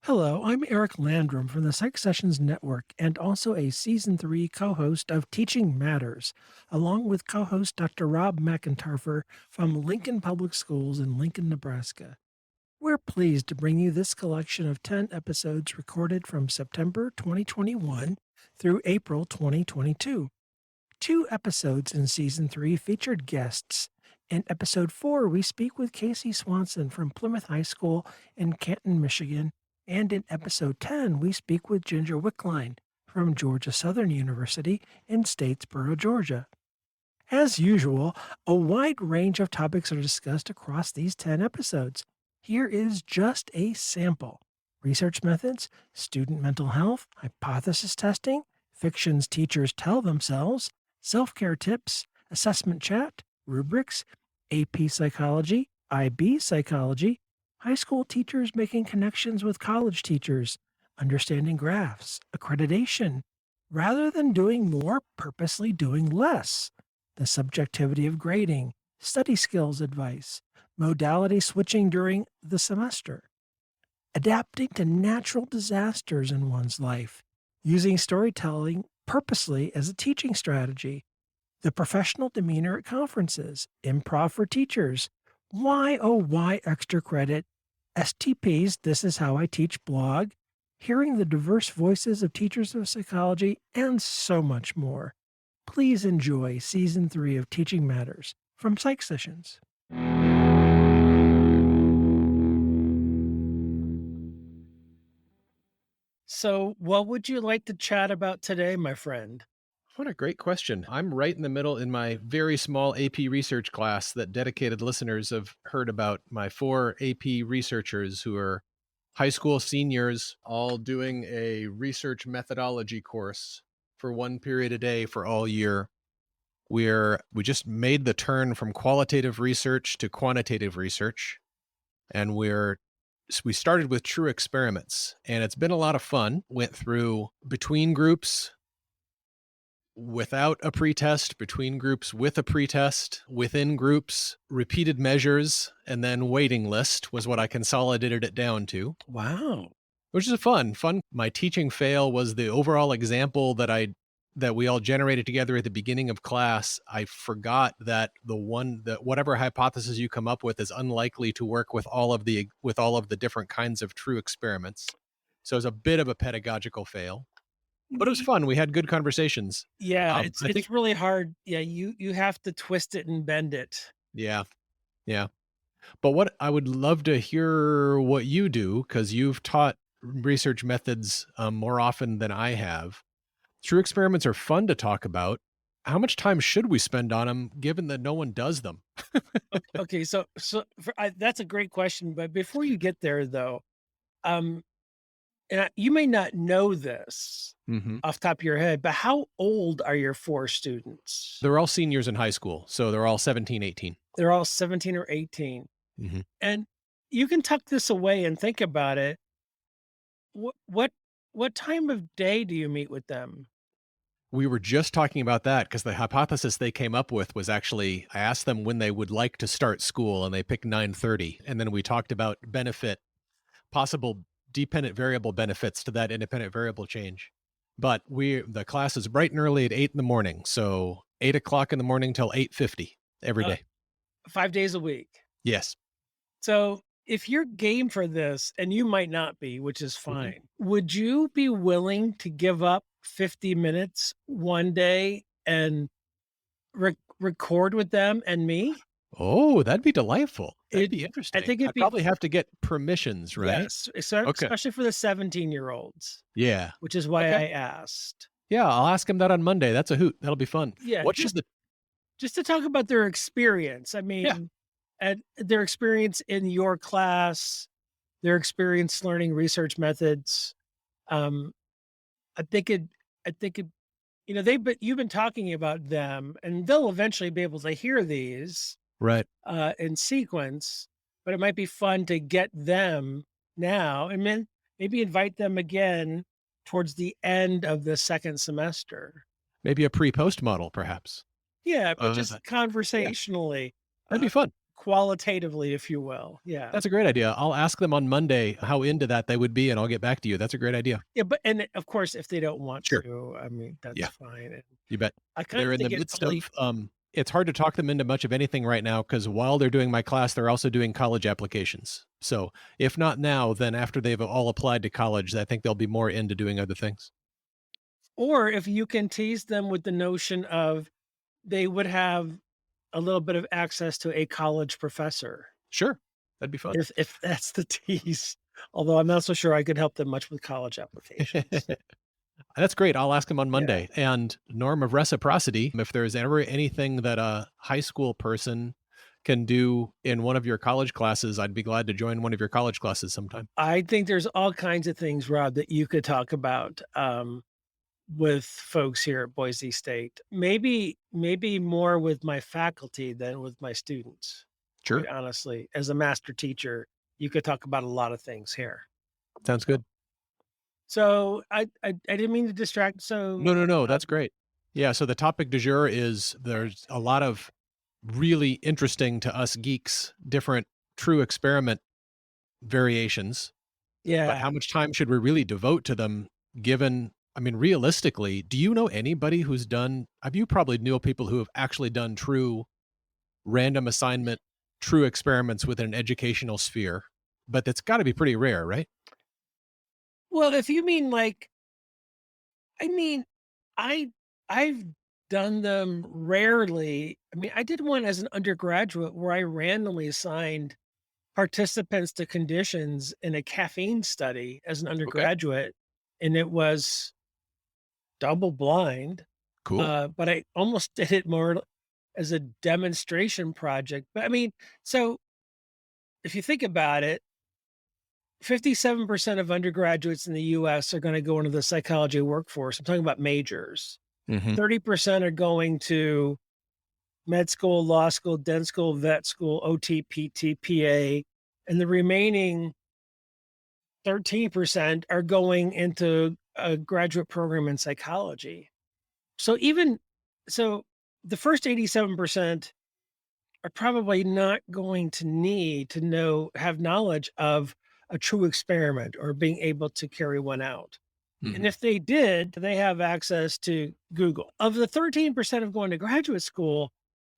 Hello, I'm Eric Landrum from the Psych Sessions Network and also a Season 3 co host of Teaching Matters, along with co host Dr. Rob McIntarfer from Lincoln Public Schools in Lincoln, Nebraska. We're pleased to bring you this collection of 10 episodes recorded from September 2021 through April 2022. Two episodes in Season 3 featured guests. In Episode 4, we speak with Casey Swanson from Plymouth High School in Canton, Michigan. And in Episode 10, we speak with Ginger Wickline from Georgia Southern University in Statesboro, Georgia. As usual, a wide range of topics are discussed across these 10 episodes. Here is just a sample: research methods, student mental health, hypothesis testing, fictions teachers tell themselves, self-care tips, assessment chat, rubrics, AP psychology, IB psychology, high school teachers making connections with college teachers, understanding graphs, accreditation, rather than doing more, purposely doing less, the subjectivity of grading, study skills advice, modality switching during the semester, adapting to natural disasters in one's life, using storytelling purposely as a teaching strategy, the professional demeanor at conferences, improv for teachers, why oh why extra credit, STP's This Is How I Teach blog, hearing the diverse voices of teachers of psychology, and so much more. Please enjoy Season 3 of Teaching Matters from Psych Sessions. So, what would you like to chat about today, my friend? What a great question. I'm right in the middle in my very small AP research class that dedicated listeners have heard about. My four AP researchers who are high school seniors, all doing a research methodology course for one period a day for all year. We just made the turn from qualitative research to quantitative research, and we started with true experiments, and it's been a lot of fun. Went through between groups without a pretest, between groups with a pretest, within groups, repeated measures, and then waiting list was what I consolidated it down to, Wow. which is fun. My teaching fail was the overall example that we all generated together at the beginning of class. I forgot that whatever hypothesis you come up with is unlikely to work with all of the different kinds of true experiments. So it's a bit of a pedagogical fail. But it was fun. We had good conversations. Yeah, I think, it's really hard. Yeah, you have to twist it and bend it. yeah, yeah. But what I would love to hear what you do, because you've taught research methods more often than I have. True experiments are fun to talk about. How much time should we spend on them, given that no one does them? Okay, that's a great question. But before you get there, though, um, you may not know this Hmm. off the top of your head, but how old are your four students? They're all seniors in high school, so they're all 17, 18. They're all 17 or 18. Hmm. And you can tuck this away and think about it. What what what time of day do you meet with them? We were just talking about that because the hypothesis they came up with was actually, I asked them when they would like to start school, and they picked 9:30. And then we talked about possible dependent variable benefits to that independent variable change. But the class is bright and early at 8 in the morning. So 8 o'clock in the morning till 8:50 every Uh, day. 5 days a week. Yes. So, if you're game for this, and you might not be, which is Mhm. fine, would you be willing to give up 50 minutes one day and record with them and me? Oh, that'd be delightful. That'd It be I interesting. think it'd I'd be probably have to get permissions, right? yes, Okay. especially for the 17-year-olds, Yeah. which is why Okay. I asked. Yeah, I'll ask him that on Monday. That's a hoot. That'll be fun. Yeah, What should the just to talk about their experience. I Yeah. mean, and their experience in your class, their experience learning research methods. Um, I think it I think it you've been talking about them, and they'll eventually be able to hear these, Right. in sequence, but it might be fun to get them now and then maybe invite them again towards the end of the second semester. Maybe a pre-post model, perhaps. Yeah, but Uh, just th- yeah, conversationally. that'd Uh, be fun. qualitatively, if you will. Yeah. That's a great idea. I'll ask them on Monday how into that they would be, and I'll get back to you. That's a great idea. Yeah, but and of course, if they don't want Sure. to, I mean, that's Yeah, fine, and you bet. I kinda They're in the think it midst probably of, it's hard to talk them into much of anything right now because while they're doing my class, they're also doing college applications. So if not now, then after they've all applied to college, I think they'll be more into doing other things. or if you can tease them with the notion of they would have a little bit of access to a college professor, Sure. That'd be fun. if that's the tease. Although I'm not so sure I could help them much with college applications. That's great. I'll ask him on Yeah. Monday. And norm of reciprocity, if there's ever anything that a high school person can do in one of your college classes, I'd be glad to join one of your college classes sometime. I think there's all kinds of things, Rob, that you could talk about, with folks here at Boise State. Maybe more with my faculty than with my students, quite Sure. honestly. As a master teacher, you could talk about a lot of things here. Sounds So good. I didn't mean to distract, No, no, no. uh That's great. Yeah. So the topic du jour is there's a lot of really interesting to us geeks, different true experiment variations, but yeah. how much time should we really devote to them given, I mean, realistically, do you know anybody who's done, have you probably know people who have actually done true random assignment, true experiments within an educational sphere, but that's got to be pretty rare, right? Well, if you mean like I mean, I I've done them rarely. I mean, I did one as an undergraduate where I randomly assigned participants to conditions in a caffeine study as an Okay, undergraduate, and it was double blind, cool. but I almost did it more as a demonstration project. But I mean, so if you think about it, 57% of undergraduates in the US are going to go into the psychology workforce. I'm talking about majors. Hmm. 30% are going to med school, law school, dent school, vet school, OT, PT, PA, and the remaining 13% are going into a graduate program in psychology. So even so the first 87% are probably not going to need to have knowledge of a true experiment or being able to carry one out. And Hmm. if they did, they have access to Google. Of the 13% of going to graduate school,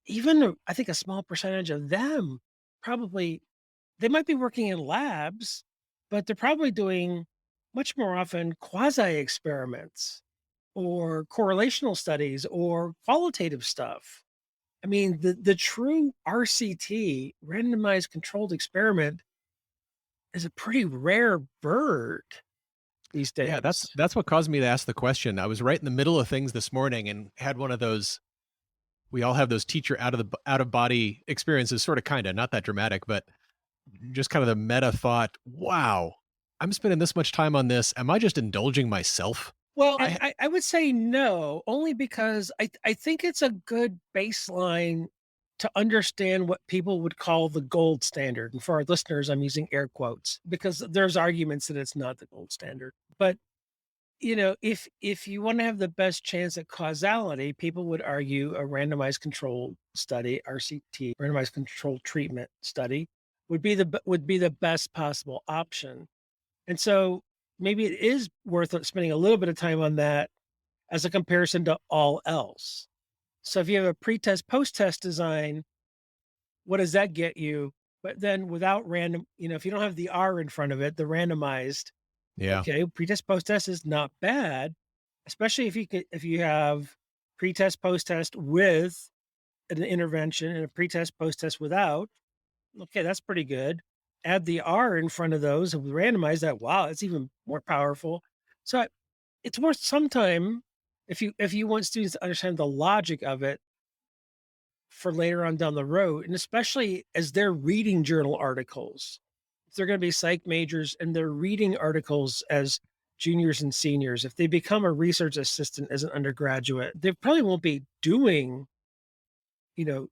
even I think a small percentage of them probably they might be working in labs, but they're probably doing much more often quasi experiments or correlational studies or qualitative stuff. I mean, the true RCT, randomized controlled experiment, is a pretty rare bird these Yeah, days. that's what caused me to ask the question. I was right in the middle of things this morning and had one of those. We all have those teacher out of body experiences, sort of, kind of, not that dramatic, but just kind of the meta thought. Wow, I'm spending this much time on this. Am I just indulging myself? Well, I I would say no, only because I think it's a good baseline to understand what people would call the gold standard. And for our listeners, I'm using air quotes because there's arguments that it's not the gold standard. But if you want to have the best chance at causality, people would argue a randomized control study, RCT, randomized controlled treatment study, would be the best possible option. And so maybe it is worth spending a little bit of time on that as a comparison to all else. So if you have a pre-test, post-test design, what does that get you? But then without random, if you don't have the R in front of it, the randomized, Yeah. okay, pre-test, post-test is not bad, especially if you have pre-test, post-test with an intervention and a pre-test, post-test without. Okay, that's pretty good. Add the R in front of those and randomize that. Wow, it's even more powerful. So it's worth some time if you want students to understand the logic of it for later on down the road, and especially as they're reading journal articles. If they're going to be psych majors and they're reading articles as juniors and seniors, if they become a research assistant as an undergraduate, they probably won't be doing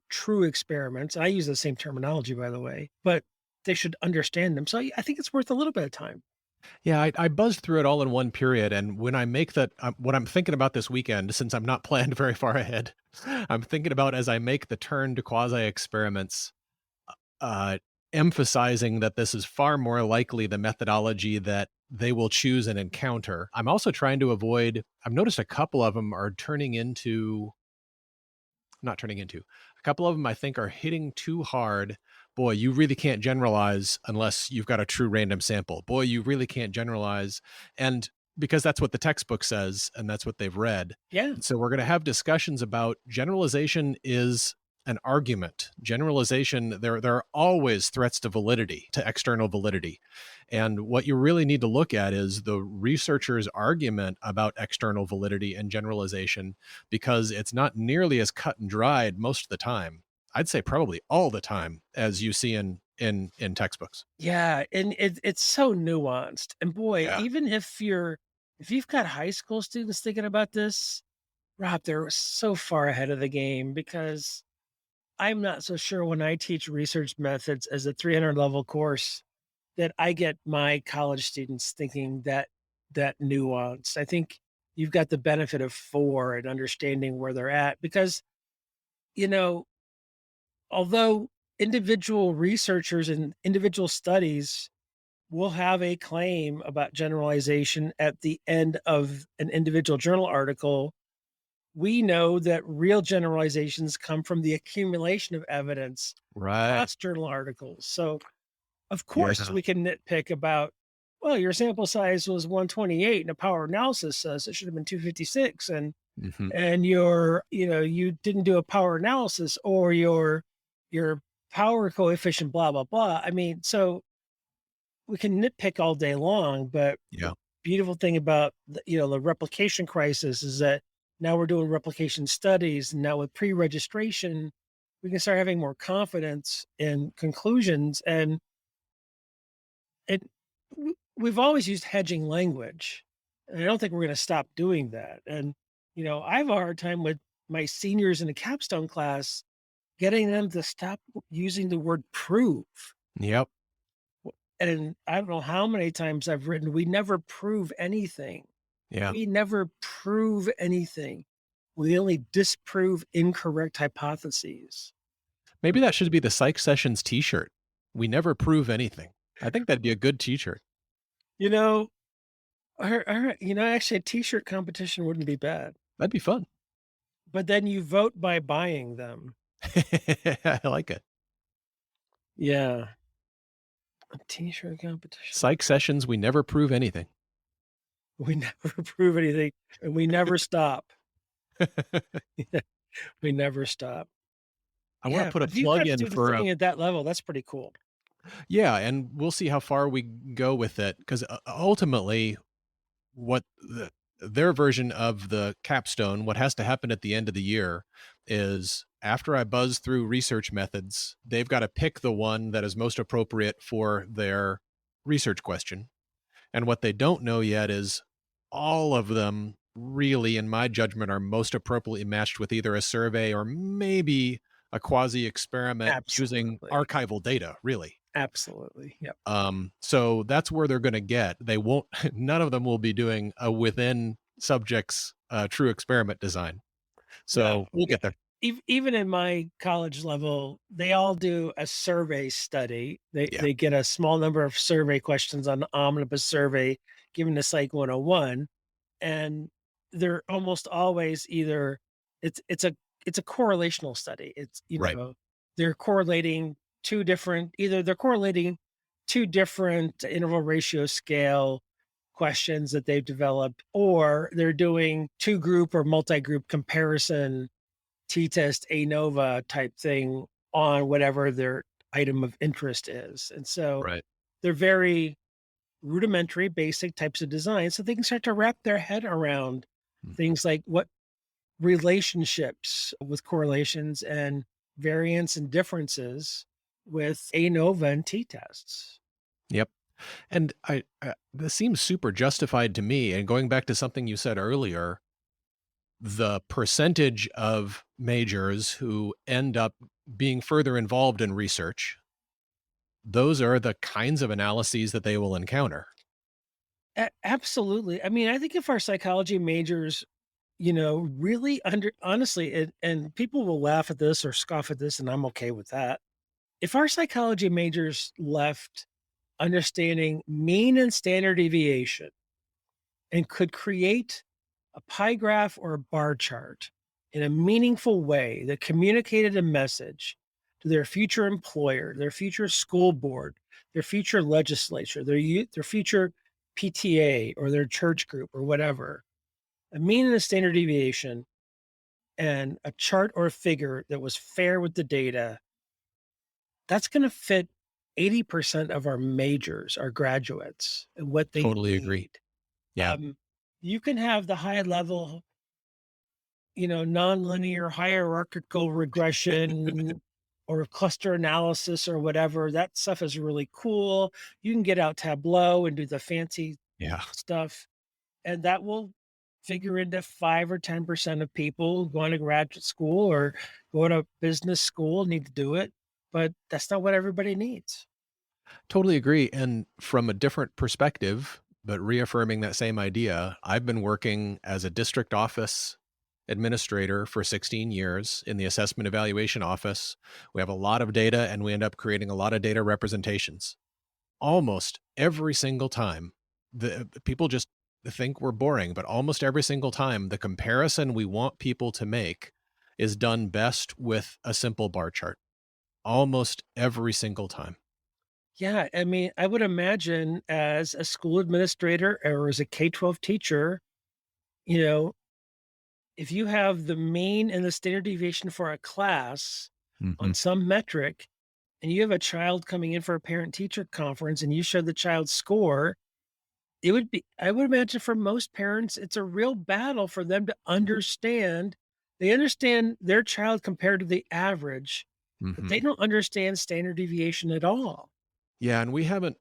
true experiments. I use the same terminology, by the way, but they should understand them. So I think it's worth a little bit of time. Yeah, I buzzed through it all in one period, and when I make that, what I'm thinking about this weekend, since I'm not planned very far ahead, I'm thinking about as I make the turn to quasi experiments. uh, emphasizing that this is far more likely the methodology that they will choose and encounter. I'm also trying to avoid, I've noticed a couple of them are turning into, not turning into. A couple of them I think are hitting too hard. Boy, you really can't generalize unless you've got a true random sample. Boy, you really can't generalize. And because that's what the textbook says and that's what they've read. Yeah. And so we're going to have discussions about generalization is an argument. Generalization, there are always threats to validity, to external validity. And what you really need to look at is the researcher's argument about external validity and generalization, because it's not nearly as cut and dried most of the time. I'd say probably all the time as you see in textbooks. Yeah, and it's so nuanced. And boy, Yeah. even if you've got high school students thinking about this, Rob, they're so far ahead of the game because I'm not so sure when I teach research methods as a 300 level course that I get my college students thinking that nuance. I think you've got the benefit of 4 and understanding where they're at because, you know, although individual researchers and individual studies will have a claim about generalization at the end of an individual journal article, we know that real generalizations come from the accumulation of evidence Right. across journal articles. So, of course, Yeah. we can nitpick about, well, your sample size was 128 and a power analysis says it should have been 256 Mhm. and you didn't do a power analysis or your power coefficient blah blah blah. I mean, so we can nitpick all day long, but the Yeah. beautiful thing about the replication crisis is that now we're doing replication studies. And now with pre-registration, we can start having more confidence in conclusions. And we've always used hedging language. And I don't think we're going to stop doing that. And, I have a hard time with my seniors in the capstone class getting them to stop using the word prove. Yep. And I don't know how many times I've written, we never prove anything. Yeah. We never prove anything. We only disprove incorrect hypotheses. Maybe that should be the psych sessions t-shirt. We never prove anything. I think that'd be a good t-shirt. You know, actually, a t-shirt competition wouldn't be bad. That'd be fun. But then you vote by buying them. I like it. Yeah, a t-shirt competition. Psych sessions, we never prove anything. We never prove anything, and we never stop. We never stop. I want Yeah, to put a if you've plug got in students for a thinking at that level, that's pretty cool. yeah, and we'll see how far we go with it because ultimately what their version of the capstone, what has to happen at the end of the year is after I buzz through research methods, they've got to pick the one that is most appropriate for their research question. And what they don't know yet is all of them really, in my judgment, are most appropriately matched with either a survey or maybe a quasi experiment using Absolutely. archival data, really. Absolutely. Yep. So that's where they're going to get. They won't. None of them will be doing a within subjects true experiment design. No. So we'll Yeah. get there. Even in my college level, they all do a survey study. They Yeah. they get a small number of survey questions on the omnibus survey given to Psych 101, and they're almost always either it's it's a it's a correlational study. Right. They're correlating they're correlating two different interval ratio scale questions that they've developed, or they're doing two group or multi-group comparison t-test ANOVA type thing on whatever their item of interest is. And so Right. they're very rudimentary, basic types of design. So they can start to wrap their head around Mhm. things like what relationships with correlations and variance and differences with ANOVA and t-tests. Yep. And this seems super justified to me. And going back to something you said earlier, the percentage of majors who end up being further involved in research, those are the kinds of analyses that they will encounter. Absolutely. I mean, I think if our psychology majors, really honestly, and people will laugh at this or scoff at this, and I'm okay with that. If our psychology majors left understanding mean and standard deviation and could create a pie graph or a bar chart in a meaningful way that communicated a message to their future employer, their future school board, their future legislature, their future PTA or their church group or whatever, a mean and a standard deviation and a chart or a figure that was fair with the data, that's going to fit 80% of our majors, our graduates, and what they Totally agree. need. Yeah. Um, you can have the high level, nonlinear hierarchical regression or cluster analysis or whatever. That stuff is really cool. You can get out Tableau and do the fancy Yeah. stuff, and that will figure into 5 or 10% of people going to graduate school or going to business school need to do it. But that's not what everybody needs. Totally agree. And from a different perspective, but reaffirming that same idea, I've been working as a district office administrator for 16 years in the assessment evaluation office. We have a lot of data and we end up creating a lot of data representations. Almost every single time, the people just think we're boring, but almost every single time, the comparison we want people to make is done best with a simple bar chart. Almost every single time. Yeah, I mean, I would imagine as a school administrator or as a K-12 teacher, you know, if you have the mean and the standard deviation for a class on Mhm. some metric, and you have a child coming in for a parent teacher conference and you show the child's score, it would be, I would imagine for most parents, it's a real battle for them to understand. They understand their child compared to the average, but Mhm. they don't understand standard deviation at all. Yeah, and we haven't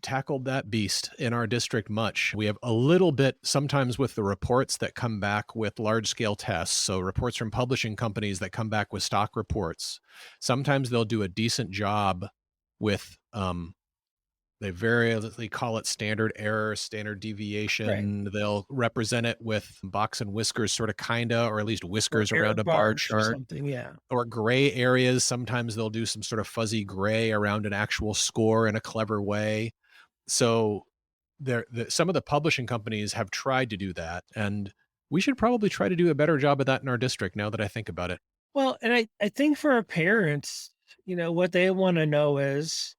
tackled that beast in our district much. We have a little bit sometimes with the reports that come back with large scale tests. So reports from publishing companies that come back with stock reports. Sometimes they'll do a decent job with they variously call it standard error, standard Right. deviation. They'll represent it with box and whiskers, sort of kinda, or at least Or whiskers error around a bar bars or chart something. Yeah. or gray areas. Sometimes they'll do some sort of fuzzy gray around an actual score in a clever way. So some of the publishing companies have tried to do that, and we should probably try to do a better job of that in our district now that I think about it. Well, and I think for our parents, what they want to know is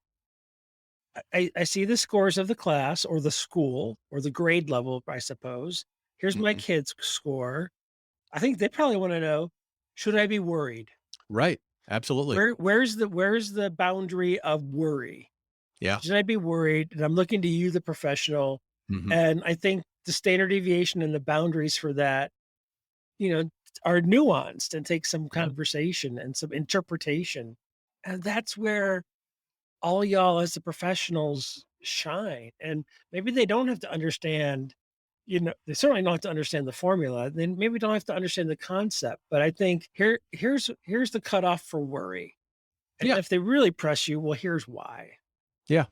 I see the scores of the class or the school or the grade level, I suppose. Here's my Mhm. kid's score. I think they probably want to know, should I be worried? Right. Absolutely. Where's the boundary of worry? Yeah. Should I be worried? And I'm looking to you, the professional. Mhm. And I think the standard deviation and the boundaries for that, you know, are nuanced and take some Yeah. conversation and some interpretation. And that's where all y'all as the professionals shine. And maybe they don't have to understand, they certainly don't have to understand the formula. Then maybe don't have to understand the concept. But I think here's the cutoff for worry. And Yeah. if they really press you, well, here's why. Yeah.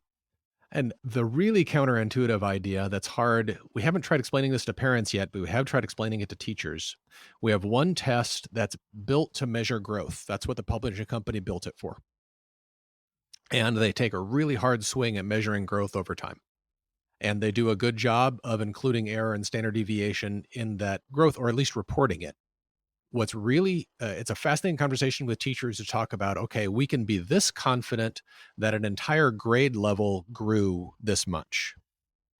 And the really counterintuitive idea that's hard, we haven't tried explaining this to parents yet, but we have tried explaining it to teachers. We have one test that's built to measure growth. That's what the publishing company built it for. And they take a really hard swing at measuring growth over time. And they do a good job of including error and standard deviation in that growth, or at least reporting it. What's really it's a fascinating conversation with teachers to talk about, okay, we can be this confident that an entire grade level grew this much.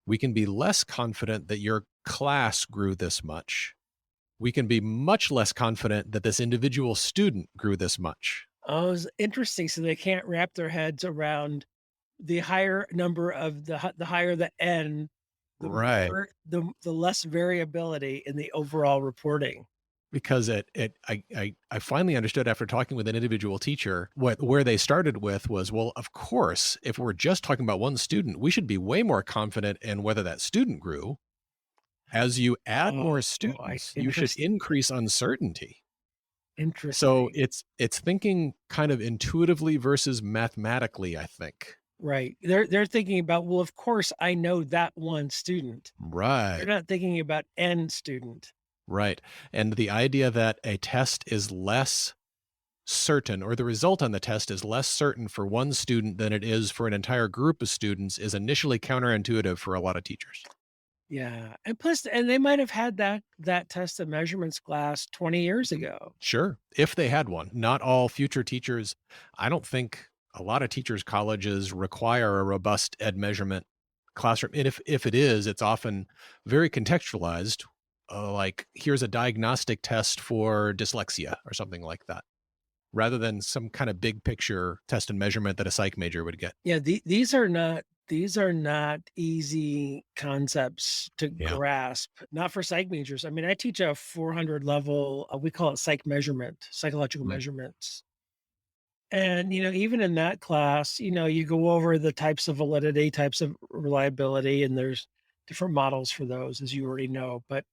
We can be less confident that your class grew this much. We can be much less confident that this individual student grew this much. Oh, it's interesting. So they can't wrap their heads around the higher number of the higher the N, the Right. more the less variability in the overall reporting. Because I finally understood after talking with an individual teacher what where they started with was, well, of course, if we're just talking about one student, we should be way more confident in whether that student grew. As you add Oh, more I students, you should interesting, increase uncertainty. So interesting. it's thinking kind of intuitively versus mathematically, I think. Right. They're thinking about, well, of course, I know that one student. They're Right. not thinking about N student. Right. And the idea that a test is less certain, or the result on the test is less certain for one student than it is for an entire group of students, is initially counterintuitive for a lot of teachers. Yeah, and plus and they might have had that test of measurements class 20 years ago. Sure, if they had one. Not all future teachers. I don't think a lot of teachers' colleges require a robust ed measurement classroom. And if it is, it's often very contextualized. Like, here's a diagnostic test for dyslexia or something like that, rather than some kind of big picture test and measurement that a psych major would get. Yeah, these are not easy concepts to Yeah. grasp, not for psych majors. I mean, I teach a 400 level, we call it psych measurement, psychological Right. measurements. And, even in that class, you go over the types of validity, types of reliability, and there's different models for those, as you already know. But,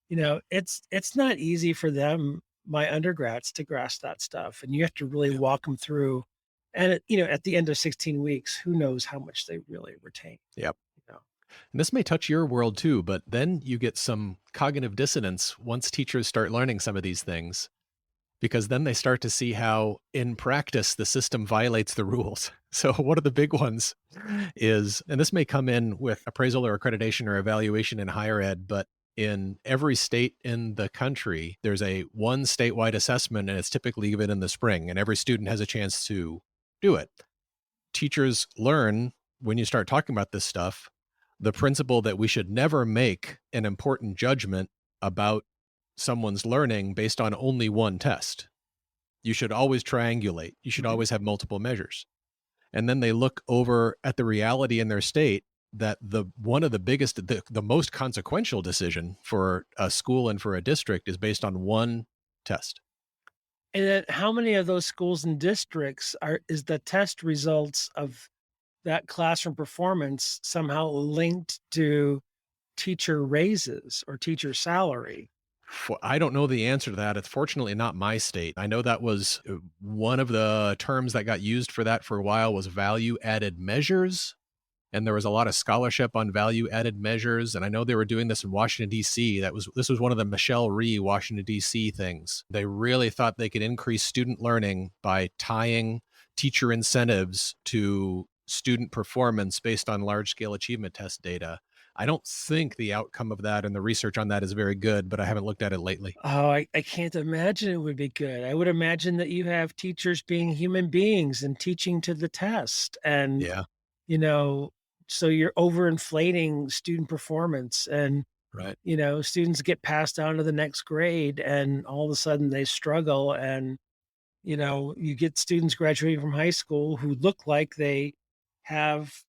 it's not easy for them, my undergrads, to grasp that stuff. And you have to really Yeah. walk them through. And, at the end of 16 weeks, who knows how much they really retain, Yep. you know? And this may touch your world too, but then you get some cognitive dissonance once teachers start learning some of these things, because then they start to see how in practice the system violates the rules. So one of the big ones is, and this may come in with appraisal or accreditation or evaluation in higher ed, but in every state in the country, there's a one statewide assessment, and it's typically given in the spring, and every student has a chance to do it. Teachers learn, when you start talking about this stuff, the principle that we should never make an important judgment about someone's learning based on only one test. You should always triangulate. You should Mhm. always have multiple measures. And then they look over at the reality in their state that the one of the biggest, the most consequential decision for a school and for a district is based on one test. And then how many of those schools and districts is the test results of that classroom performance somehow linked to teacher raises or teacher salary? I don't know the answer to that. It's fortunately not my state. I know that was one of the terms that got used for that for a while was value added measures. And there was a lot of scholarship on value added measures. And I know they were doing this in Washington, D.C. This was one of the Michelle Rhee Washington, D.C. things. They really thought they could increase student learning by tying teacher incentives to student performance based on large scale achievement test data. I don't think the outcome of that and the research on that is very good, but I haven't looked at it lately. Oh, I can't imagine it would be good. I would imagine that you have teachers being human beings and teaching to the test. And, Yeah, you know, so you're overinflating student performance and, right. students get passed on to the next grade and all of a sudden they struggle. And, you get students graduating from high school who look like they have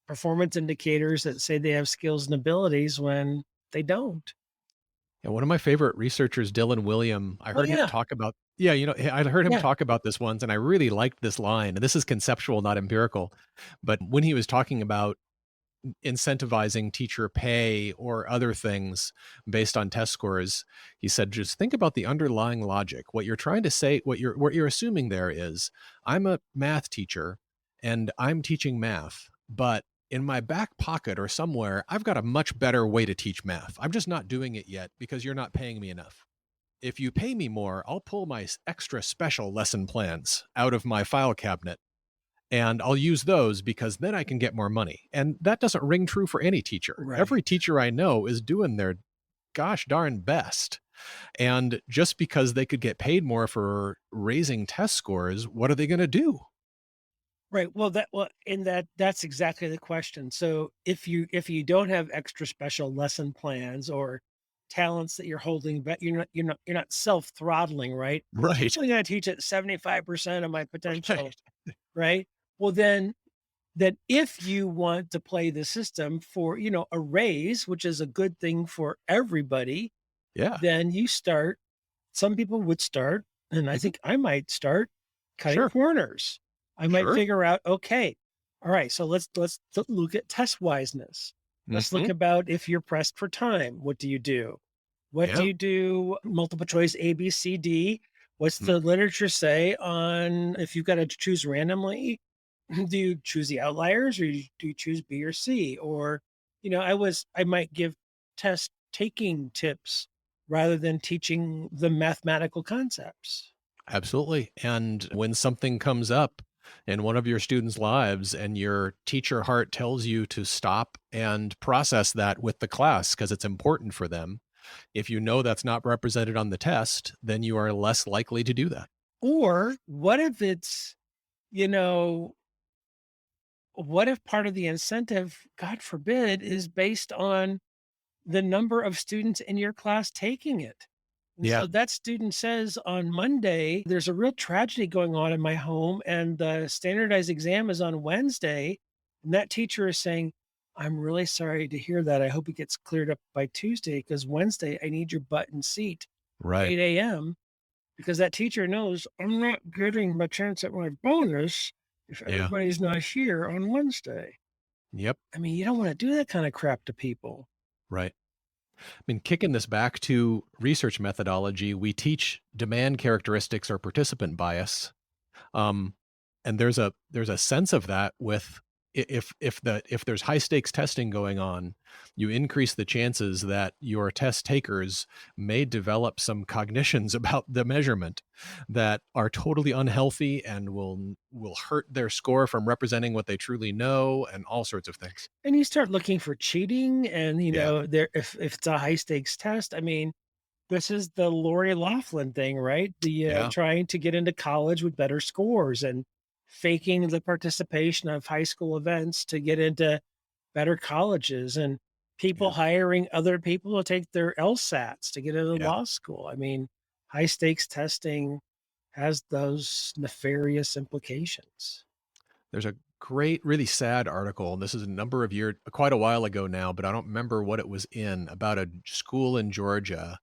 performance indicators that say they have skills and abilities when they don't. And one of my favorite researchers, Dylan William, I Oh, heard him yeah. talk about, yeah, I heard him Yeah. talk about this once, and I really liked this line. And this is conceptual, not empirical. But when he was talking about incentivizing teacher pay or other things based on test scores, he said, just think about the underlying logic. What you're trying to say, what you're assuming there is, I'm a math teacher and I'm teaching math, but in my back pocket or somewhere, I've got a much better way to teach math. I'm just not doing it yet because you're not paying me enough. If you pay me more, I'll pull my extra special lesson plans out of my file cabinet and I'll use those because then I can get more money. And that doesn't ring true for any teacher. Right. Every teacher I know is doing their gosh darn best. And just because they could get paid more for raising test scores, what are they going to do? Right. That's exactly the question. So if you don't have extra special lesson plans or talents that you're holding, but you're not self-throttling, right? Right. I'm only gonna teach at 75% of my potential, Right. right? Well, then if you want to play the system for, a raise, which is a good thing for everybody, Yeah. then some people would start, and I Mhm. think I might start cutting Sure. corners. I might Sure. figure out, okay, all right, so let's look at test wiseness. Let's look Hmm. about if you're pressed for time, what do you do? What do Yeah. you do? Multiple choice A, B, C, D. What's Mm. the literature say on if you've got to choose randomly? Do you choose the outliers or do you choose B or C? Or, I might give test taking tips rather than teaching the mathematical concepts. Absolutely. And when something comes up in one of your students' lives and your teacher heart tells you to stop and process that with the class because it's important for them, if you know that's not represented on the test, then you are less likely to do that. Or what if it's, you know, what if part of the incentive, God forbid, is based on the number of students in your class taking it? And Yeah. so that student says on Monday, there's a real tragedy going on in my home, and the standardized exam is on Wednesday. And that teacher is saying, I'm really sorry to hear that. I hope it gets cleared up by Tuesday because Wednesday I need your butt in seat, Right. 8 a.m. Because that teacher knows I'm not getting my chance at my bonus if Yeah. everybody's not here on Wednesday. Yep. I mean, you don't want to do that kind of crap to people. Right. I mean, kicking this back to research methodology, we teach demand characteristics or participant bias. Um, and there's a sense of that with if there's high stakes testing going on, you increase the chances that your test takers may develop some cognitions about the measurement that are totally unhealthy and will hurt their score from representing what they truly know and all sorts of things. And you start looking for cheating and, Yeah. there if it's a high stakes test, I mean, this is the Lori Loughlin thing, right? The, Yeah. trying to get into college with better scores and faking the participation of high school events to get into better colleges and people Yeah. hiring other people to take their LSATs to get into Yeah. law school. I mean, high stakes testing has those nefarious implications. There's a great, really sad article, and this is a number of years, quite a while ago now, but I don't remember what it was in, about a school in Georgia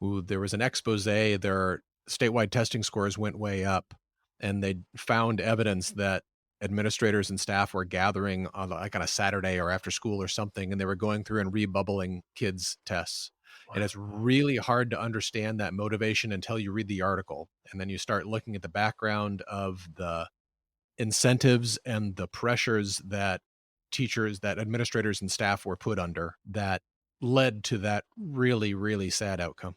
who there was an expose. Their statewide testing scores went way up, and they found evidence that administrators and staff were gathering on like on a Saturday or after school or something, and they were going through and rebubbling kids' tests. And it's Wow. really hard to understand that motivation until you read the article, and then you start looking at the background of the incentives and the pressures that teachers, that administrators and staff were put under that led to that really, really sad outcome.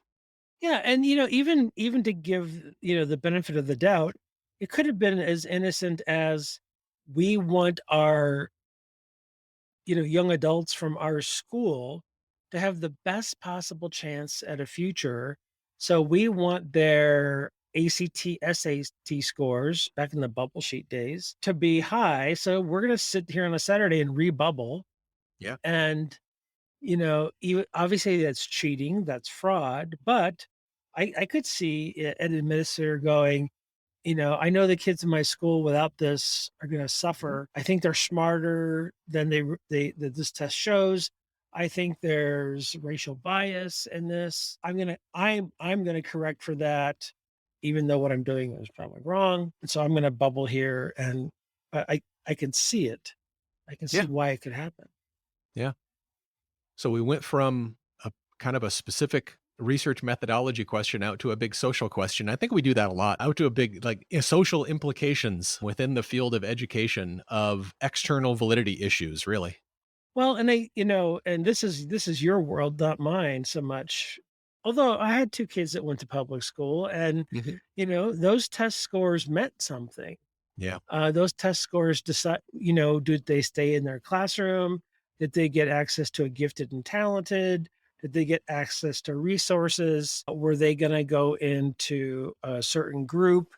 Yeah, and, even to give, the benefit of the doubt, it could have been as innocent as we want our, young adults from our school to have the best possible chance at a future. So we want their ACT, SAT scores back in the bubble sheet days to be high. So we're going to sit here on a Saturday and rebubble. Yeah. And, obviously that's cheating, that's fraud. But I could see an administrator going, I know the kids in my school without this are gonna suffer. I think they're smarter than that this test shows. I think there's racial bias in this. I'm gonna correct for that, even though what I'm doing is probably wrong. And so I'm gonna bubble here and I can see it. I can see Yeah. why it could happen. Yeah. So we went from a kind of a specific research methodology question out to a big social question. I think we do that a lot, out to a big, like, social implications within the field of education of external validity issues, really. Well, and and this is your world, not mine so much. Although I had 2 kids that went to public school and, Mhm. those test scores meant something. Yeah. Those test scores decide, did they stay in their classroom? Did they get access to a gifted and talented? Did they get access to resources? Were they going to go into a certain group?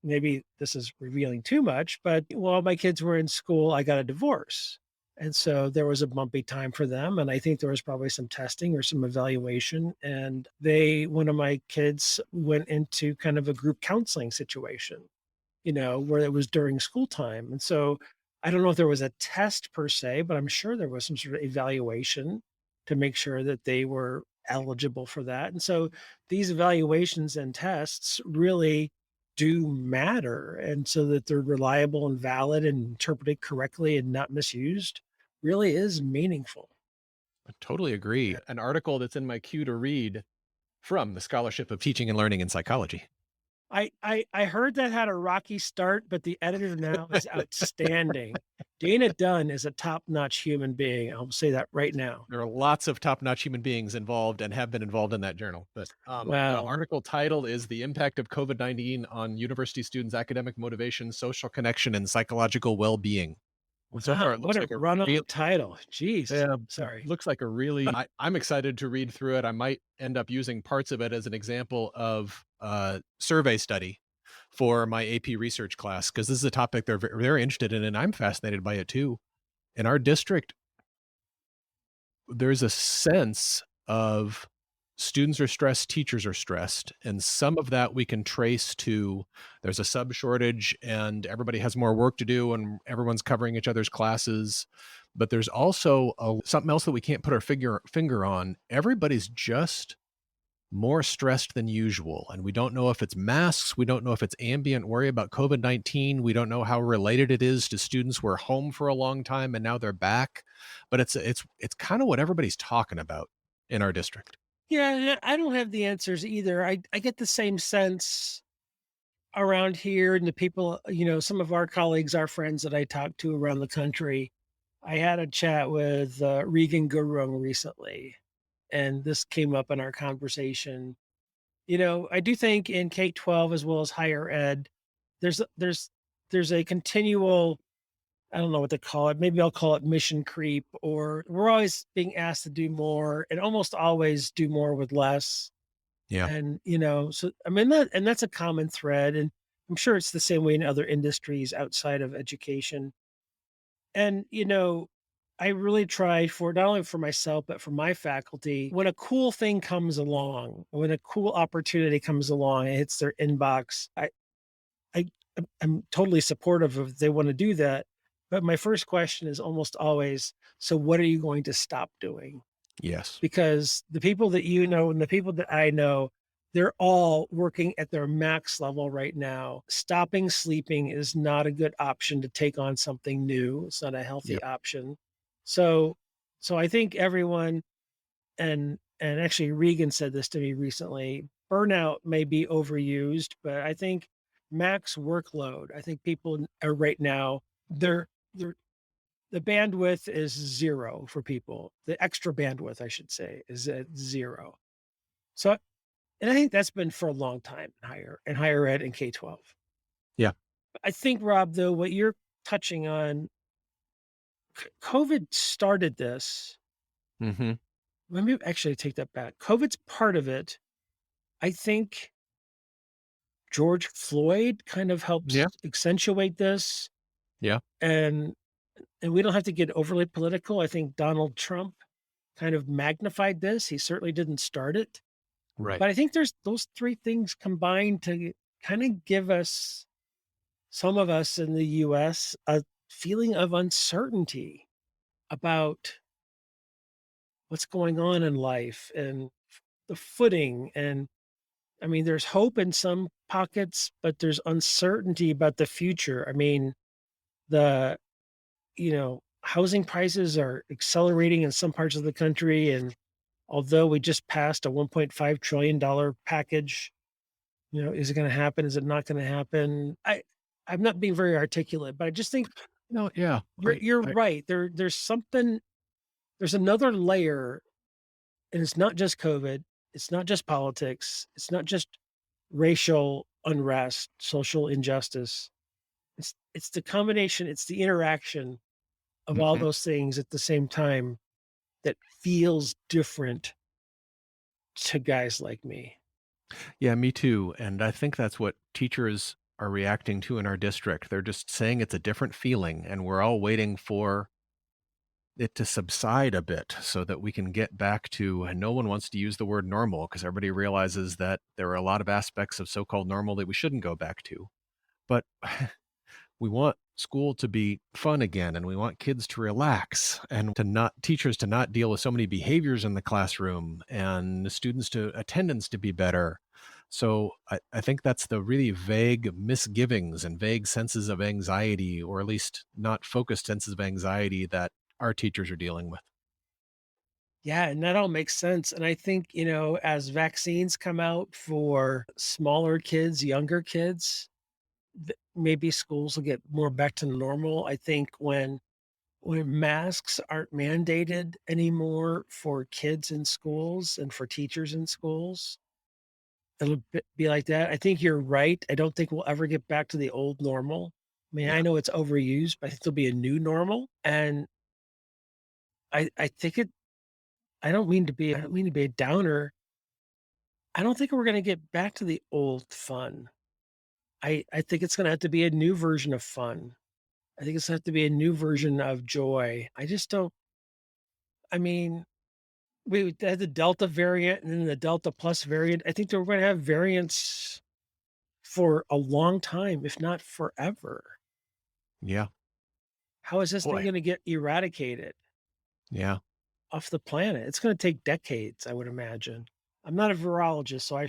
Maybe this is revealing too much, but while my kids were in school, I got a divorce. And so there was a bumpy time for them. And I think there was probably some testing or some evaluation. And one of my kids went into kind of a group counseling situation, where it was during school time. And so I don't know if there was a test per se, but I'm sure there was some sort of evaluation to make sure that they were eligible for that. And so these evaluations and tests really do matter. And so that they're reliable and valid and interpreted correctly and not misused really is meaningful. I totally agree. An article that's in my queue to read from the Scholarship of Teaching and Learning in Psychology. I heard that had a rocky start, but the editor now is outstanding. Dana Dunn is a top-notch human being. I'll say that right now. There are lots of top-notch human beings involved and have been involved in that journal. But the Wow. article title is "The Impact of COVID-19 on University Students' Academic Motivation, Social Connection, and Psychological Well-Being." And so far, Wow, it what looks a like a real run-on title. Jeez. yeah, it Sorry. looks like a really I'm excited to read through it. I might end up using parts of it as an example of a survey study for my AP research class because this is a topic they're very interested in, and I'm fascinated by it too. In our district, there's a sense of students are stressed, teachers are stressed, and some of that we can trace to there's a sub shortage and everybody has more work to do and everyone's covering each other's classes. But there's also something else that we can't put our finger on. Everybody's just more stressed than usual. And we don't know if it's masks. We don't know if it's ambient worry about COVID-19. We don't know how related it is to students who are home for a long time and now they're back. But it's kind of what everybody's talking about in our district. Yeah, I don't have the answers either. I get the same sense around here and the people, some of our colleagues, our friends that I talk to around the country. I had a chat with Regan Gurung recently, and this came up in our conversation. I do think in K-12 as well as higher ed, there's a there's a continual, I don't know what to call it, maybe I'll call it mission creep, or we're always being asked to do more and almost always do more with less. Yeah. And, so I mean that's a common thread. And I'm sure it's the same way in other industries outside of education. And, I really try for not only for myself, but for my faculty, when a cool thing comes along, when a cool opportunity comes along, it hits their inbox. I I'm totally supportive of if they want to do that. But my first question is almost always, so what are you going to stop doing? Yes. Because the people that you know and the people that I know, they're all working at their max level right now. Stopping sleeping is not a good option to take on something new. It's not a healthy Yep. option. So I think everyone, and actually Regan said this to me recently, burnout may be overused, but I think max workload. I think people are right now, they're the bandwidth is 0 for people. The extra bandwidth, I should say, is at 0. So, and I think that's been for a long time in higher ed and K-12. Yeah. I think, Rob, though, what you're touching on, COVID started this. Hmm. Let me actually take that back. COVID's part of it. I think George Floyd kind of helps Yeah. accentuate this, Yeah. and we don't have to get overly political. I think Donald Trump kind of magnified this. He certainly didn't start it. Right. But I think there's those 3 things combined to kinda give us, some of us in the US, a feeling of uncertainty about what's going on in life and the footing. And I mean, there's hope in some pockets, but there's uncertainty about the future. I mean, the housing prices are accelerating in some parts of the country, and although we just passed a $1.5 trillion package, is it gonna happen? Is it not gonna happen? I'm not being very articulate, but I just think No, yeah. you're right. There's another layer, and it's not just COVID, it's not just politics, it's not just racial unrest, social injustice. It's the combination, it's the interaction of all Mhm. those things at the same time that feels different to guys like me. Yeah, me too. And I think that's what teachers are reacting to in our district. They're just saying it's a different feeling, and we're all waiting for it to subside a bit so that we can get back to, and no one wants to use the word normal because everybody realizes that there are a lot of aspects of so-called normal that we shouldn't go back to. But we want school to be fun again, and we want kids to relax and to not teachers to not deal with so many behaviors in the classroom and students to attendance to be better. So I think that's the really vague misgivings and vague senses of anxiety, or at least not focused senses of anxiety that our teachers are dealing with. Yeah, and that all makes sense. And I think, as vaccines come out for smaller kids, younger kids, maybe schools will get more back to normal. I think when masks aren't mandated anymore for kids in schools and for teachers in schools, it'll be like that. I think you're right. I don't think we'll ever get back to the old normal. I mean, I Yeah. know it's overused, but I think there'll be a new normal. And I think I don't mean to be a downer. I don't think we're gonna get back to the old fun. I think it's gonna have to be a new version of fun. I think it's gonna have to be a new version of joy. I just don't I mean, we had the Delta variant and then the Delta plus variant. I think that we're gonna have variants for a long time, if not forever. Yeah. How is this thing Boy. gonna get eradicated Yeah. off the planet? It's gonna take decades, I would imagine. I'm not a virologist, so I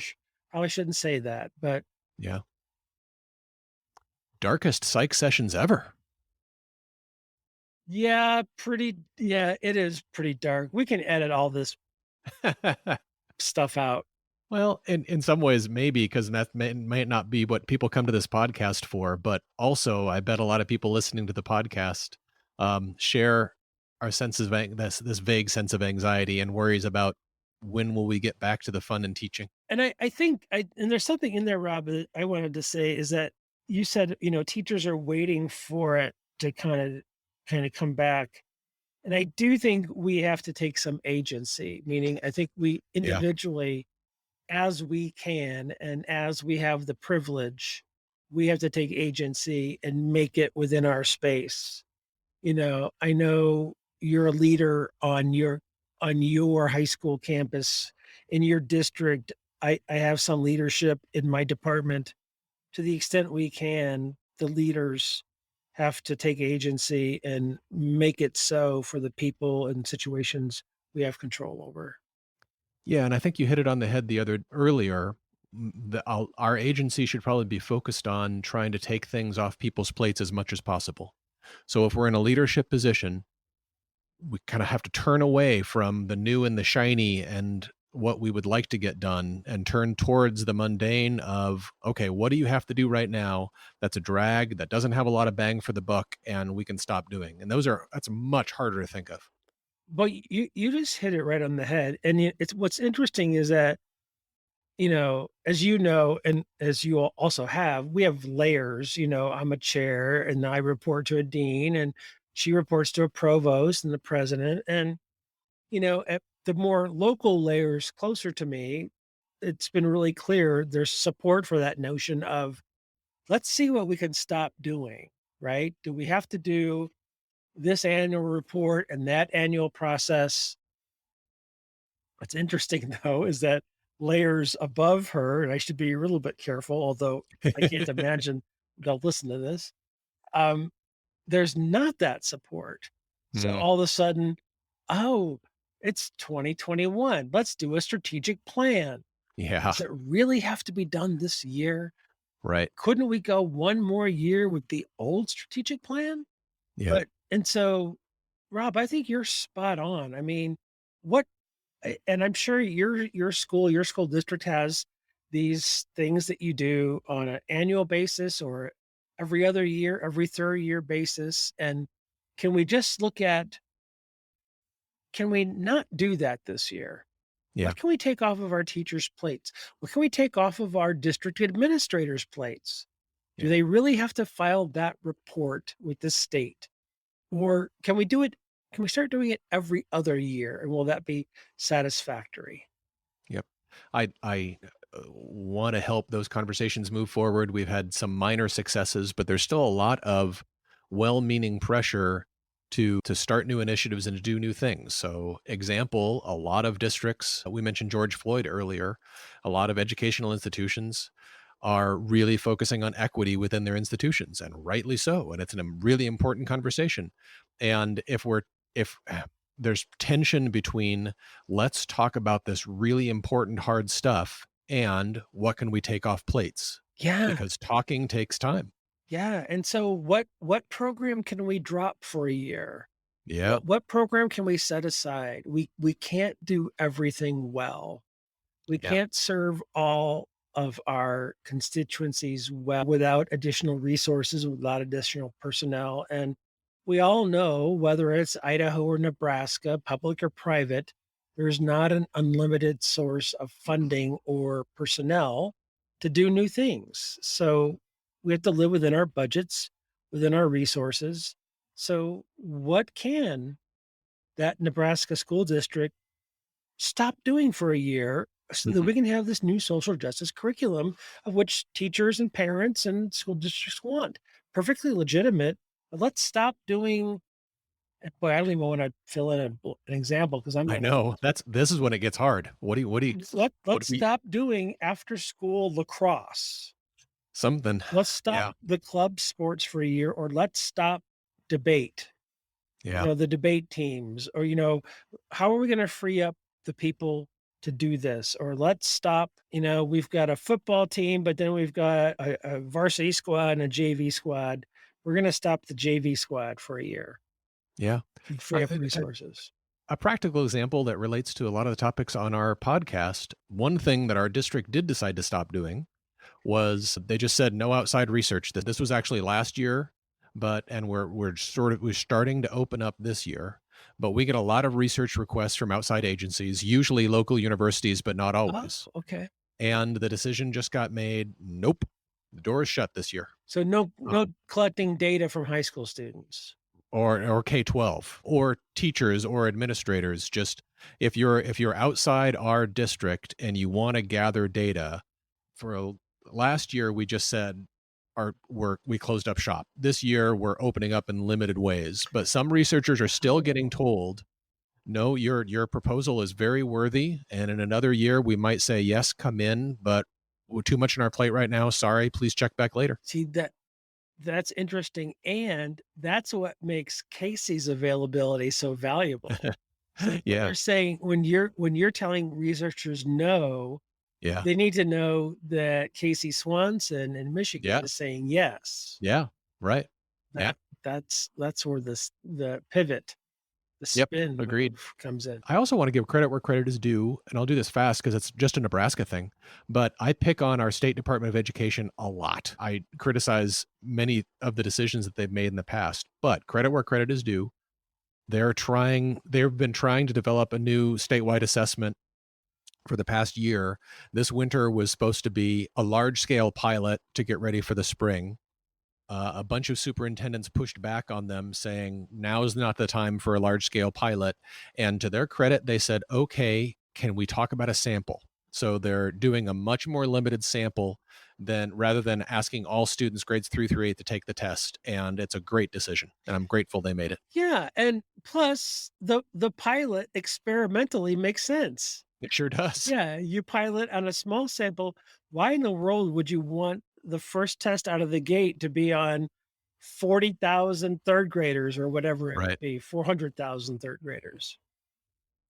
probably shouldn't say that, but Yeah. Darkest psych sessions ever. yeah, it is pretty dark. We can edit all this stuff out. Well, in some ways, maybe because that might not be what people come to this podcast for, but also I bet a lot of people listening to the podcast share our senses of this vague sense of anxiety and worries about when will we get back to the fun and teaching. And I think and there's something in there, Rob, that I wanted to say is that you said, teachers are waiting for it to kind of come back. And I do think we have to take some agency, meaning I think we Yeah. individually, as we can and as we have the privilege, we have to take agency and make it within our space. I know you're a leader on your high school campus, in your district. I have some leadership in my department. To the extent we can, the leaders have to take agency and make it so for the people and situations we have control over. Yeah, and I think you hit it on the head the other earlier. Our agency should probably be focused on trying to take things off people's plates as much as possible. So if we're in a leadership position, we kind of have to turn away from the new and the shiny and what we would like to get done and turn towards the mundane of, okay, what do you have to do right now that's a drag, that doesn't have a lot of bang for the buck, and we can stop doing. And that's much harder to think of. But you just hit it right on the head. And it's what's interesting is that, as you know, and as you also have, we have layers. I'm a chair and I report to a dean, and she reports to a provost and the president. And, at the more local layers closer to me, it's been really clear there's support for that notion of let's see what we can stop doing, right? Do we have to do this annual report and that annual process? What's interesting though is that layers above her, and I should be a little bit careful, although I can't imagine they'll listen to this. Um, there's not that support. So Mm, all of a sudden, oh, it's 2021. Let's do a strategic plan. yeah, Does it really have to be done this year? right. Couldn't we go one more year with the old strategic plan? Yeah. And so, Rob, I think you're spot on. I mean, what and I'm sure your school district has these things that you do on an annual basis or every other year, every third year basis. And can we just look at can we not do that this year? Yeah. What can we take off of our teachers' plates? What can we take off of our district administrators' plates? Do Yeah. they really have to file that report with the state? Or can we start doing it every other year, and will that be satisfactory? Yep. I want to help those conversations move forward. We've had some minor successes, but there's still a lot of well-meaning pressure to start new initiatives and to do new things. So, example, a lot of districts, we mentioned George Floyd earlier, a lot of educational institutions are really focusing on equity within their institutions, and rightly so. And it's a really important conversation. And if there's tension between let's talk about this really important hard stuff and what can we take off plates, Yeah, because talking takes time. yeah, and so what program can we drop for a year? Yep. What program can we set aside? We can't do everything well. We Yeah. can't serve all of our constituencies well without additional resources, without additional personnel. And we all know whether it's Idaho or Nebraska, public or private, there's not an unlimited source of funding or personnel to do new things. So we have to live within our budgets, within our resources. So, what can that Nebraska school district stop doing for a year so that Mhm. we can have this new social justice curriculum of which teachers and parents and school districts want? Perfectly legitimate, but let's stop doing boy, I don't even want to fill in an example because I'm I going to know. This is when it gets hard. What do let's we stop doing after school lacrosse. something. Let's stop Yeah. the club sports for a year, or let's stop debate. Yeah. The debate teams, or, how are we gonna free up the people to do this? Or let's stop, we've got a football team, but then we've got a varsity squad and a JV squad. We're gonna stop the JV squad for a year Yeah. and free I up resources. A practical example that relates to a lot of the topics on our podcast, one thing that our district did decide to stop doing was they just said no outside research. That this was actually last year, and we're starting to open up this year. But we get a lot of research requests from outside agencies, usually local universities, but not Oh, always. okay. And the decision just got made. Nope, the door is shut this year. So no Um, no collecting data from high school students. or K-12 or teachers or administrators. Just if you're outside our district and you want to gather data last year, we just said we closed up shop. This year we're opening up in limited ways, but some researchers are still getting Oh. told, no, your proposal is very worthy, and in another year we might say yes, come in, but we're too much on our plate right now. Sorry, please check back later. See, that's interesting, and that's what makes Casey's availability so valuable. So what Yeah, you're saying when you're telling researchers no, yeah, they need to know that Casey Swanson in Michigan yeah, is saying yes. yeah, right. Yeah, That's where the pivot, the yep, spin agreed. move comes in. I also want to give credit where credit is due, and I'll do this fast because it's just a Nebraska thing. But I pick on our state Department of Education a lot. I criticize many of the decisions that they've made in the past, but credit where credit is due. They've been trying to develop a new statewide assessment for the past year. This winter was supposed to be a large scale pilot to get ready for the spring. A bunch of superintendents pushed back on them, saying now is not the time for a large scale pilot. And to their credit, they said, okay, can we talk about a sample? So they're doing a much more limited sample than rather than asking all students grades 3 through 8 to take the test. And it's a great decision. And I'm grateful they made it. Yeah, and plus the pilot experimentally makes sense. It sure does. Yeah, you pilot on a small sample. Why in the world would you want the first test out of the gate to be on 40,000 third graders or whatever it Right. would be, 400,000 third graders?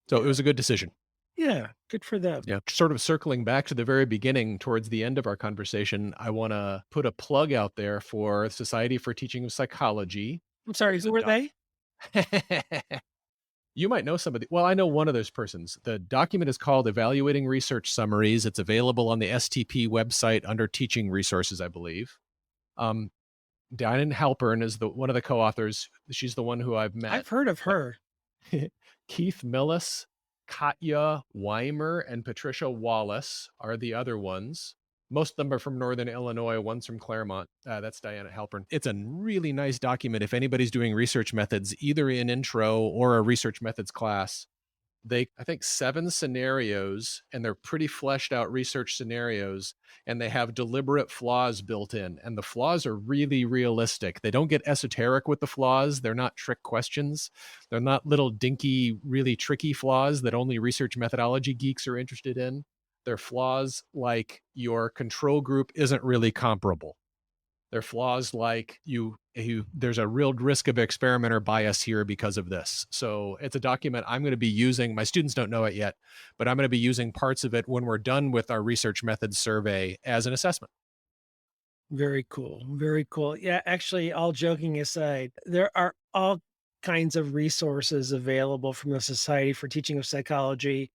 So it Yeah. was a good decision. Yeah, good for them. Yeah. Sort of circling back to the very beginning towards the end of our conversation, I want to put a plug out there for Society for Teaching of Psychology. I'm sorry, There's a who are they? You might know somebody. Well, I know one of those persons. The document is called Evaluating Research Summaries. It's available on the STP website under Teaching Resources, I believe. Um, Diane Halpern is the one of the co-authors. She's the one who I've met. I've heard of her. Keith Millis, Katya Weimer, and Patricia Wallace are the other ones. Most of them are from Northern Illinois. One's from Claremont. That's Diana Halpern. It's a really nice document if anybody's doing research methods, either in intro or a research methods class. I think 7 scenarios, and they're pretty fleshed out research scenarios, and they have deliberate flaws built in, and the flaws are really realistic. They don't get esoteric with the flaws. They're not trick questions. They're not little dinky, really tricky flaws that only research methodology geeks are interested in. They're flaws like your control group isn't really comparable. They're flaws like there's a real risk of experimenter bias here because of this. So it's a document I'm going to be using. My students don't know it yet, but I'm going to be using parts of it when we're done with our research methods survey as an assessment. Very cool. Very cool. Yeah, actually, all joking aside, there are all kinds of resources available from the Society for Teaching of Psychology.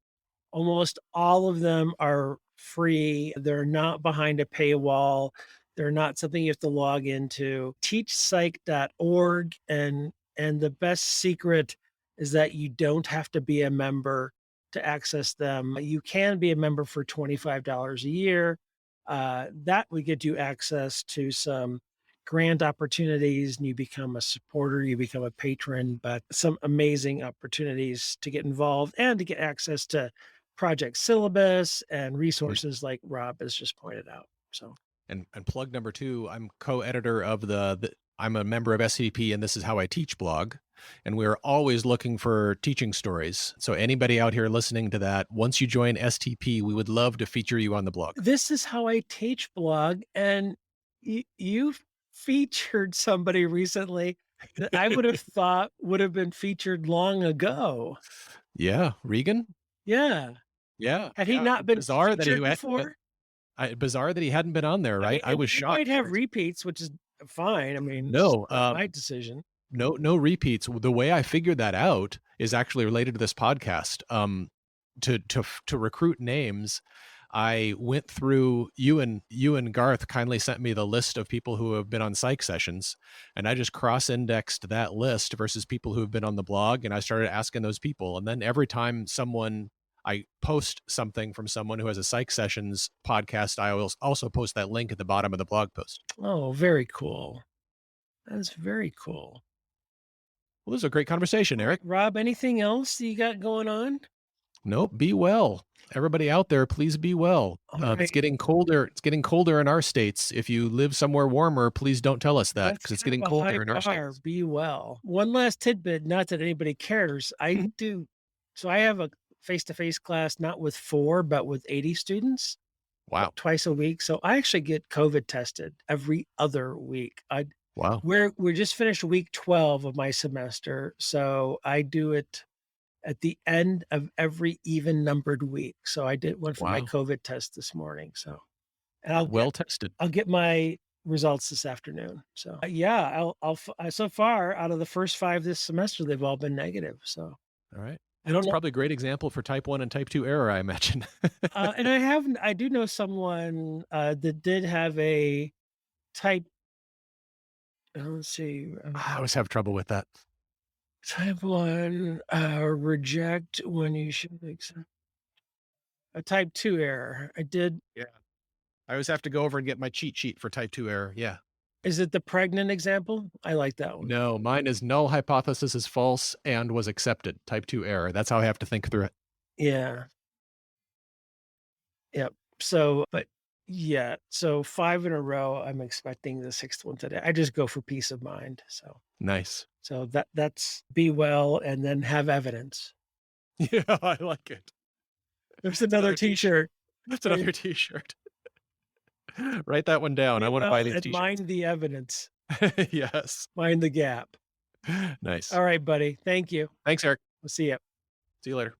Almost all of them are free. They're not behind a paywall. They're not something you have to log into. Teachpsych.org, and the best secret is that you don't have to be a member to access them. You can be a member for $25 a year. That would get you access to some grant opportunities, and you become a supporter, you become a patron, but some amazing opportunities to get involved and to get access to project syllabus and And resources like Rob has just pointed out. So and plug number 2, I'm co-editor of the I'm a member of SCP, and this is how I teach blog. And we're always looking for teaching stories. So anybody out here listening to that, once you join STP, we would love to feature you on the blog. this is how I teach blog, and you featured somebody recently that I would have thought would have been featured long ago. Yeah, Regan? Yeah. Yeah, Had he yeah. not been Bizarre that he featured before? bizarre that he hadn't been on there, I mean, right? I was he might shocked. have repeats, which is fine. I mean, it's No, not my decision. no repeats. The way I figured that out is actually related to this podcast. To recruit names, I went through you and Garth kindly sent me the list of people who have been on psych sessions, and I just cross-indexed that list versus people who have been on the blog, and I started asking those people. And then every time I post something from someone who has a psych sessions podcast, I will also post that link at the bottom of the blog post. Oh, very cool. That is very cool. Well, this is a great conversation, All right, Eric. Rob, anything else you got going on? Nope. Be well. Everybody out there, please be well. All It's right. getting colder. It's getting colder in our states. If you live somewhere warmer, please don't tell us that That's because it's kind getting of a high colder in our bar. states. Be well. One last tidbit, not that anybody cares. I Mhm. do. So I have a face-to-face class, not with 4, but with 80 students Wow. twice a week. So I actually get COVID tested every other week. Wow. We're just finished week 12 of my semester. So I do it at the end of every even numbered week. So I did one for my Wow. COVID test this morning. So, and Well tested. I'll get my results this afternoon. So yeah, so far out of the first 5 this semester, they've all been negative. So All right. I don't It's know. probably a great example for type 1 and type 2 error, I imagine. And I do know someone that did have a type, let's see, I always have trouble with that. type 1 reject when you should accept a type 2 error. I did. Yeah. I always have to go over and get my cheat sheet for type 2 error. Yeah. Is it the pregnant example? I like that one. No, mine is null hypothesis is false and was accepted. Type 2 error. That's how I have to think through it. Yeah. Yep. So, but yeah, so 5 in a row, I'm expecting the 6th one today. I just go for peace of mind. So, Nice. that's be well and then have evidence. Yeah, I like it. There's another another t-shirt. t-shirt. That's another t-shirt. Write that one down. Be I want to well buy these and t-shirts. mind the evidence. Yes. Mind the gap. Nice. All right, buddy. Thank you. Thanks, Eric. We'll see you. See you later.